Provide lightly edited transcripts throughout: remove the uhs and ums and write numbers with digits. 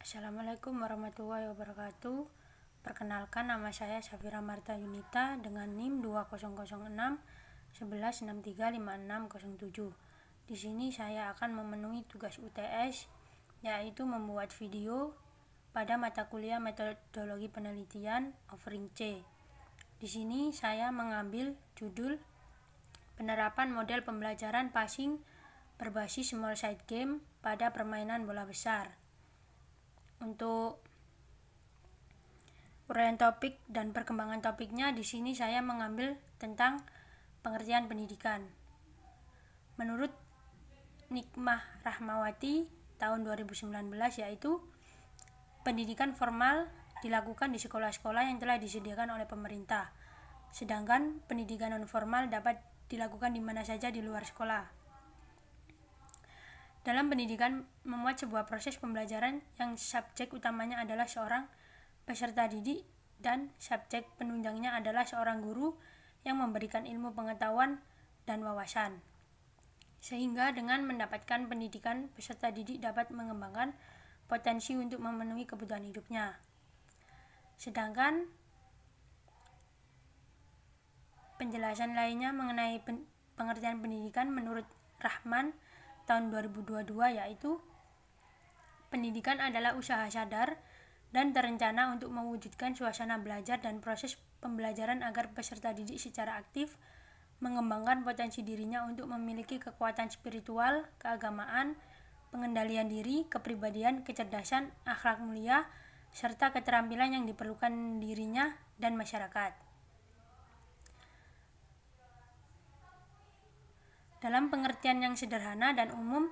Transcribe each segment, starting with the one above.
Assalamualaikum warahmatullahi wabarakatuh. Perkenalkan, nama saya Syafira Marta Yunita dengan NIM 2006 11635607. Di sini saya akan memenuhi tugas UTS, yaitu membuat video pada mata kuliah Metodologi Penelitian offering C. Di sini saya mengambil judul Penerapan Model Pembelajaran Passing berbasis Small Side Game pada permainan bola besar. Untuk uraian topik dan perkembangan topiknya, di sini saya mengambil tentang pengertian pendidikan. Menurut Nikmah Rahmawati tahun 2019, yaitu pendidikan formal dilakukan di sekolah-sekolah yang telah disediakan oleh pemerintah, sedangkan pendidikan non formal dapat dilakukan di mana saja di luar sekolah. Dalam pendidikan, memuat sebuah proses pembelajaran yang subjek utamanya adalah seorang peserta didik dan subjek penunjangnya adalah seorang guru yang memberikan ilmu pengetahuan dan wawasan. Sehingga dengan mendapatkan pendidikan, peserta didik dapat mengembangkan potensi untuk memenuhi kebutuhan hidupnya. Sedangkan penjelasan lainnya mengenai pengertian pendidikan menurut Rahman tahun 2022, yaitu pendidikan adalah usaha sadar dan terencana untuk mewujudkan suasana belajar dan proses pembelajaran agar peserta didik secara aktif mengembangkan potensi dirinya untuk memiliki kekuatan spiritual, keagamaan, pengendalian diri, kepribadian, kecerdasan, akhlak mulia, serta keterampilan yang diperlukan dirinya dan masyarakat. Dalam pengertian yang sederhana dan umum,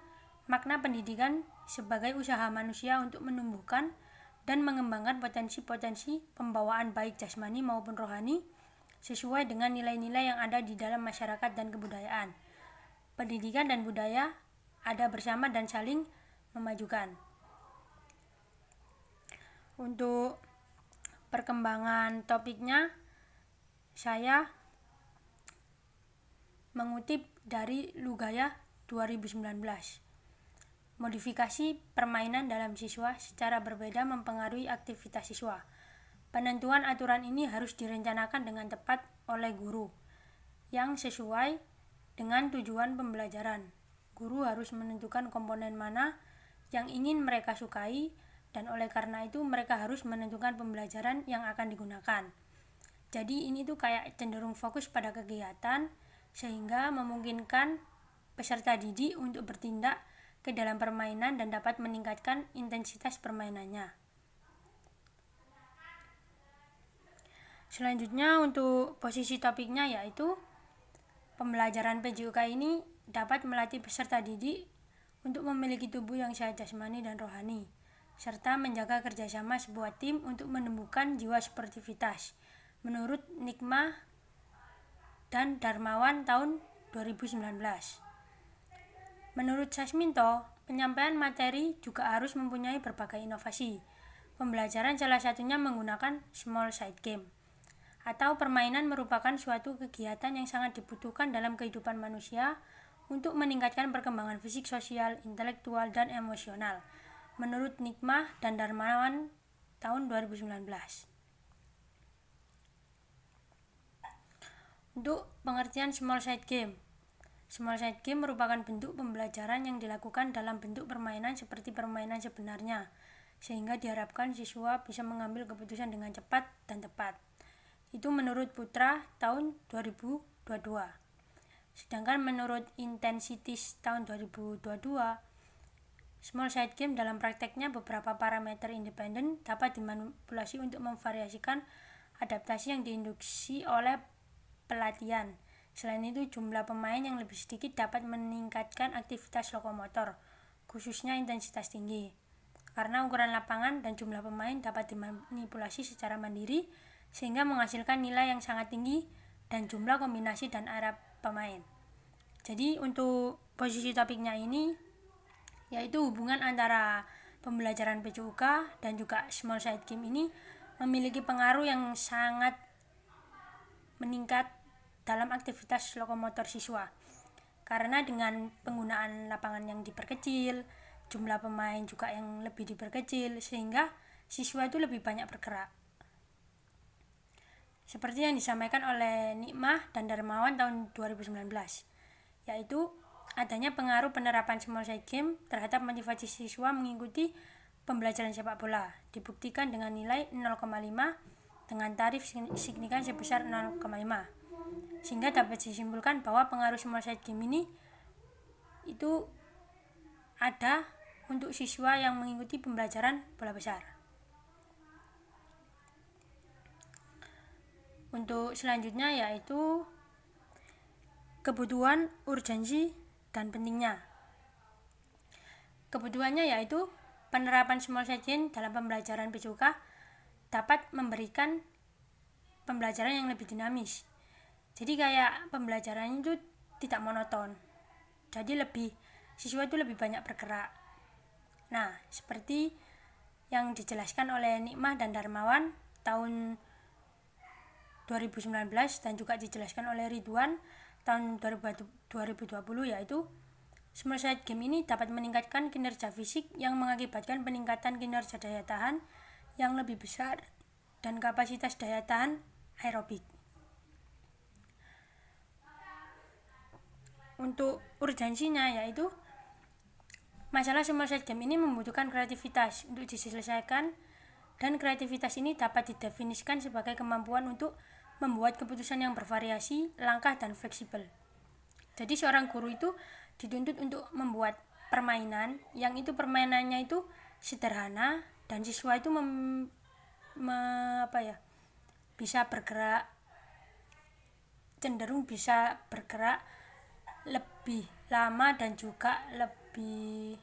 makna pendidikan sebagai usaha manusia untuk menumbuhkan dan mengembangkan potensi-potensi pembawaan baik jasmani maupun rohani sesuai dengan nilai-nilai yang ada di dalam masyarakat dan kebudayaan. Pendidikan dan budaya ada bersama dan saling memajukan. Untuk perkembangan topiknya, saya mengutip dari Lugaya 2019. Modifikasi permainan dalam siswa secara berbeda mempengaruhi aktivitas siswa. Penentuan aturan ini harus direncanakan dengan tepat oleh guru yang sesuai dengan tujuan pembelajaran. Guru harus menentukan komponen mana yang ingin mereka sukai, dan oleh karena itu mereka harus menentukan pembelajaran yang akan digunakan. Jadi ini tuh kayak cenderung fokus pada kegiatan, sehingga memungkinkan peserta didik untuk bertindak ke dalam permainan dan dapat meningkatkan intensitas permainannya. Selanjutnya untuk posisi topiknya, yaitu pembelajaran PJUK ini dapat melatih peserta didik untuk memiliki tubuh yang sehat jasmani dan rohani, serta menjaga kerjasama sebuah tim untuk menumbuhkan jiwa sportivitas. Menurut Nikmah dan Darmawan tahun 2019. Menurut Sasminto, penyampaian materi juga harus mempunyai berbagai inovasi. Pembelajaran salah satunya menggunakan small side game, atau permainan merupakan suatu kegiatan yang sangat dibutuhkan dalam kehidupan manusia untuk meningkatkan perkembangan fisik, sosial, intelektual, dan emosional. Menurut Nikmah dan Darmawan tahun 2019. Untuk pengertian small side game. Small side game merupakan bentuk pembelajaran yang dilakukan dalam bentuk permainan seperti permainan sebenarnya, sehingga diharapkan siswa bisa mengambil keputusan dengan cepat dan tepat. Itu menurut Putra tahun 2022. Sedangkan menurut Intensities tahun 2022, small side game dalam prakteknya beberapa parameter independen dapat dimanipulasi untuk memvariasikan adaptasi yang diinduksi oleh pelatihan. Selain itu, jumlah pemain yang lebih sedikit dapat meningkatkan aktivitas lokomotor, khususnya intensitas tinggi. Karena ukuran lapangan dan jumlah pemain dapat dimanipulasi secara mandiri, sehingga menghasilkan nilai yang sangat tinggi dan jumlah kombinasi dan area pemain. Jadi untuk posisi topiknya ini, yaitu hubungan antara pembelajaran PJUK dan juga small side game ini memiliki pengaruh yang sangat meningkat dalam aktivitas lokomotor siswa. Karena dengan penggunaan lapangan yang diperkecil, jumlah pemain juga yang lebih diperkecil, sehingga siswa itu lebih banyak bergerak. Seperti yang disampaikan oleh Nikmah dan Darmawan tahun 2019, yaitu adanya pengaruh penerapan small side game terhadap motivasi siswa mengikuti pembelajaran sepak bola, dibuktikan dengan nilai 0,5 dengan tarif signifikan sebesar 0,5, sehingga dapat disimpulkan bahwa pengaruh small side game ini itu ada untuk siswa yang mengikuti pembelajaran bola besar. Untuk selanjutnya yaitu kebutuhan, urgensi, dan pentingnya. Kebutuhannya yaitu penerapan small side game dalam pembelajaran PJOK dapat memberikan pembelajaran yang lebih dinamis. Jadi kayak pembelajaran itu tidak monoton. Jadi siswa itu lebih banyak bergerak. Nah, seperti yang dijelaskan oleh Nikmah dan Darmawan tahun 2019 dan juga dijelaskan oleh Ridwan tahun 2020, yaitu small side game ini dapat meningkatkan kinerja fisik yang mengakibatkan peningkatan kinerja daya tahan yang lebih besar dan kapasitas daya tahan aerobik. Untuk urgensinya yaitu masalah small side game ini membutuhkan kreativitas untuk diselesaikan, dan kreativitas ini dapat didefinisikan sebagai kemampuan untuk membuat keputusan yang bervariasi, langkah, dan fleksibel. Jadi seorang guru itu dituntut untuk membuat permainan yang itu permainannya itu sederhana dan siswa itu bisa bergerak, cenderung bisa bergerak lebih lama dan juga lebih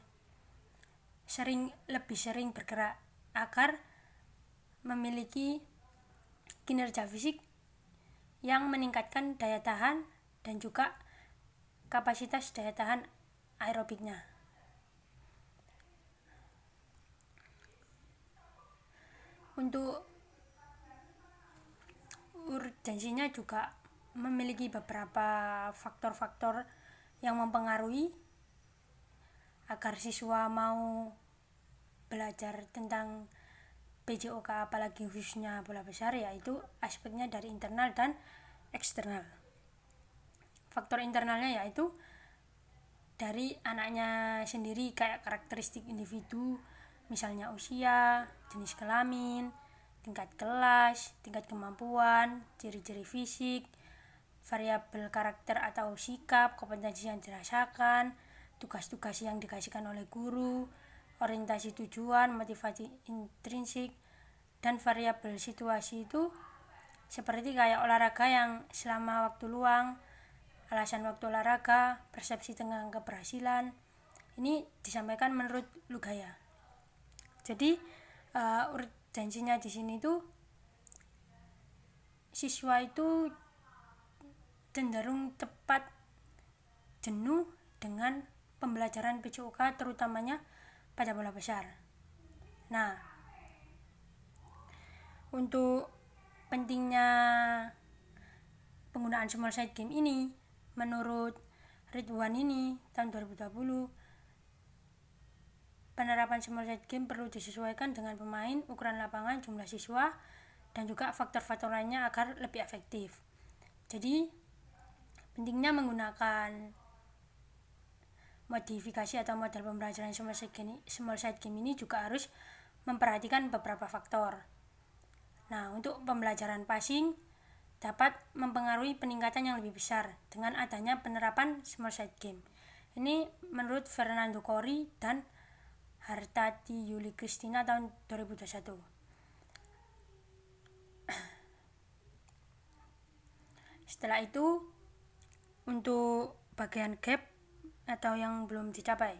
sering bergerak agar memiliki kinerja fisik yang meningkatkan daya tahan dan juga kapasitas daya tahan aerobiknya. Untuk urgensinya juga memiliki beberapa faktor-faktor yang mempengaruhi agar siswa mau belajar tentang PJOK, apalagi khususnya bola besar, yaitu aspeknya dari internal dan eksternal. Faktor internalnya yaitu dari anaknya sendiri, kayak karakteristik individu, misalnya usia, jenis kelamin, tingkat kelas, tingkat kemampuan, ciri-ciri fisik, variabel karakter atau sikap, kompetensi yang dirasakan, tugas-tugas yang dikasihkan oleh guru, orientasi tujuan, motivasi intrinsik, dan variabel situasi itu seperti kayak olahraga yang selama waktu luang, alasan waktu olahraga, persepsi tentang keberhasilan. Ini disampaikan menurut Lugaya. Jadi urgensinya di sini tuh siswa itu cenderung cepat jenuh dengan pembelajaran PJOK, terutamanya pada bola besar. Nah, untuk pentingnya penggunaan small side game ini, menurut Ridwan ini tahun 2020, penerapan small side game perlu disesuaikan dengan pemain, ukuran lapangan, jumlah siswa, dan juga faktor-faktor lainnya agar lebih efektif. Jadi pentingnya menggunakan modifikasi atau model pembelajaran small side game ini juga harus memperhatikan beberapa faktor. Nah, untuk pembelajaran passing dapat mempengaruhi peningkatan yang lebih besar dengan adanya penerapan small side game. Ini menurut Fernando Cori dan Hartati Yuli Kristina tahun 2021. Setelah itu, untuk bagian gap atau yang belum dicapai,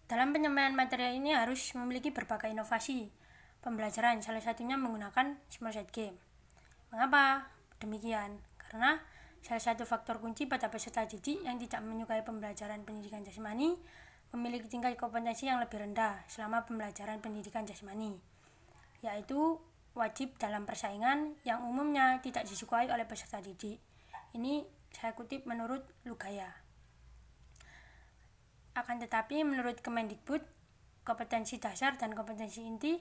dalam penyampaian materi ini harus memiliki berbagai inovasi pembelajaran, salah satunya menggunakan small side game. Mengapa demikian? Karena salah satu faktor kunci pada peserta didik yang tidak menyukai pembelajaran pendidikan jasmani memiliki tingkat kompetensi yang lebih rendah selama pembelajaran pendidikan jasmani, yaitu wajib dalam persaingan yang umumnya tidak disukai oleh peserta didik. Ini Saya kutip menurut Lugaya. Akan tetapi menurut Kemendikbud, kompetensi dasar dan kompetensi inti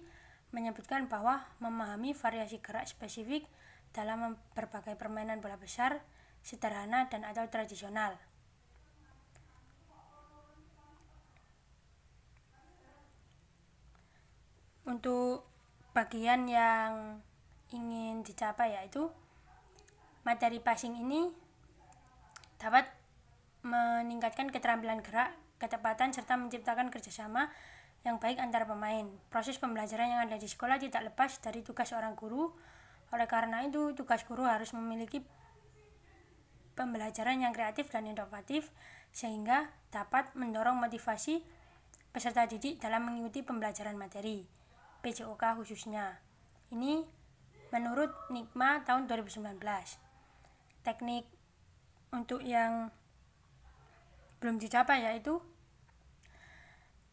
menyebutkan bahwa memahami variasi gerak spesifik dalam berbagai permainan bola besar, sederhana dan atau tradisional. Untuk bagian yang ingin dicapai yaitu materi passing ini dapat meningkatkan keterampilan gerak, ketepatan, serta menciptakan kerjasama yang baik antara pemain. Proses pembelajaran yang ada di sekolah tidak lepas dari tugas seorang guru. Oleh karena itu, tugas guru harus memiliki pembelajaran yang kreatif dan inovatif sehingga dapat mendorong motivasi peserta didik dalam mengikuti pembelajaran materi PJOK khususnya. Ini menurut NIKMA tahun 2019. Teknik untuk yang belum dicapai yaitu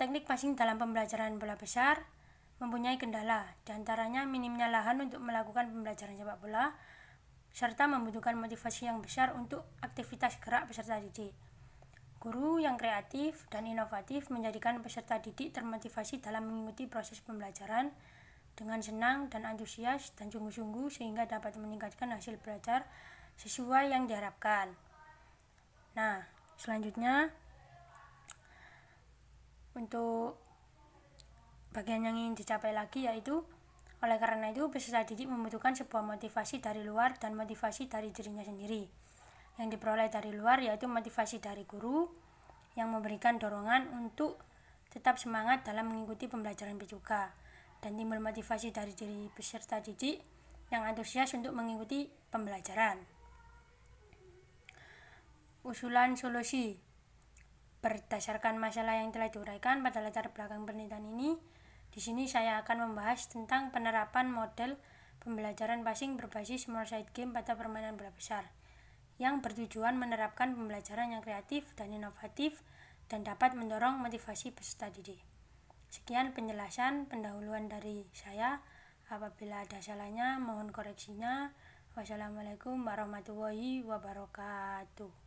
teknik passing dalam pembelajaran bola besar mempunyai kendala, diantaranya minimnya lahan untuk melakukan pembelajaran sepak bola, serta membutuhkan motivasi yang besar untuk aktivitas gerak peserta didik. Guru yang kreatif dan inovatif menjadikan peserta didik termotivasi dalam mengikuti proses pembelajaran dengan senang dan antusias dan sungguh-sungguh sehingga dapat meningkatkan hasil belajar sesuai yang diharapkan. Nah, selanjutnya untuk bagian yang ingin dicapai lagi yaitu oleh karena itu peserta didik membutuhkan sebuah motivasi dari luar dan motivasi dari dirinya sendiri. Yang diperoleh dari luar yaitu motivasi dari guru yang memberikan dorongan untuk tetap semangat dalam mengikuti pembelajaran PJOK, dan timbul motivasi dari diri peserta didik yang antusias untuk mengikuti pembelajaran. Usulan solusi berdasarkan masalah yang telah diuraikan pada latar belakang penelitian ini, di sini saya akan membahas tentang penerapan model pembelajaran passing berbasis small side game pada permainan bola besar, yang bertujuan menerapkan pembelajaran yang kreatif dan inovatif dan dapat mendorong motivasi peserta didik. Sekian penjelasan pendahuluan dari saya. Apabila ada salahnya, mohon koreksinya. Wassalamualaikum warahmatullahi wabarakatuh.